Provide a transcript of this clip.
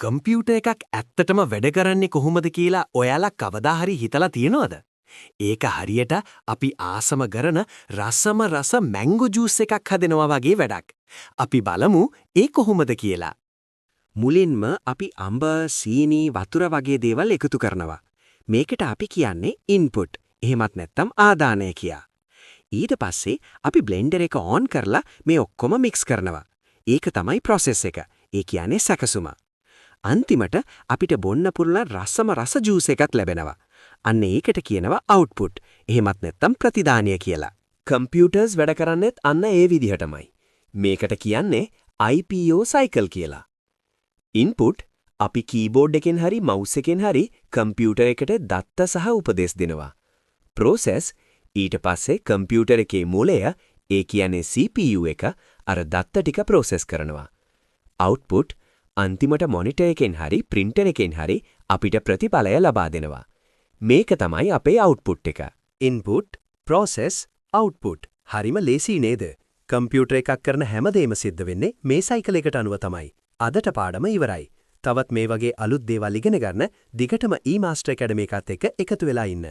Computer එකක් ඇත්තටම වැඩ කරන්නේ කොහොමද කියලා ඔයාලා කවදා හරි හිතලා තියෙනවද? ඒක හරියට අපි ආසම කරන රසම රස මැංගෝ ජූස් එකක් හදනවා වගේ වැඩක්. අපි බලමු ඒ කොහොමද කියලා. මුලින්ම අපි අඹ, සීනි, වතුර වගේ දේවල් එකතු කරනවා. මේකට අපි කියන්නේ ඉන්පුට්. එහෙමත් නැත්නම් ආදානය කියා. ඊට පස්සේ අපි බ්ලෙන්ඩර් එක ඔන් කරලා මේ ඔක්කොම මික්ස් කරනවා. ඒක තමයි ප්‍රොසෙස් එක. ඒ කියන්නේ සැකසුම. අන්තිමට අපිට බොන්න පුළුවන් රසම රස ජූස් එකක් ලැබෙනවා. අන්න ඒකට කියනවා අවුට්පුට්. එහෙමත් නැත්නම් ප්‍රතිදානය කියලා. කම්පියුටර්ස් වැඩ කරන්නේත් අන්න ඒ විදිහටමයි. මේකට කියන්නේ IPO සයිකල් කියලා. ඉන්පුට් අපි කීබෝඩ් එකෙන් හරි මවුස් එකෙන් හරි කම්පියුටර් එකට දත්ත සහ උපදෙස් දෙනවා. ප්‍රොසෙස් ඊට පස්සේ කම්පියුටර් එකේ මූලය ඒ කියන්නේ CPU එක අර දත්ත ටික ප්‍රොසෙස් කරනවා. අවුට්පුට් අන්තිමට මොනිටර් එකෙන් හරි printer එකෙන් හරි අපිට ප්‍රතිඵලය ලබා දෙනවා. මේක තමයි අපේ අවුට්පුට් එක. Input, process, output. හරිම ලේසි නේද? කම්පියුටර් එකක් කරන හැමදේම සිද්ධ වෙන්නේ මේ සයිකල් එකට අනුව තමයි. අදට පාඩම ඉවරයි. තවත් මේ වගේ අලුත් දේවල් ඉගෙන ගන්න දිගටම eMaster Academy එකත් එක්ක එකතු වෙලා ඉන්න.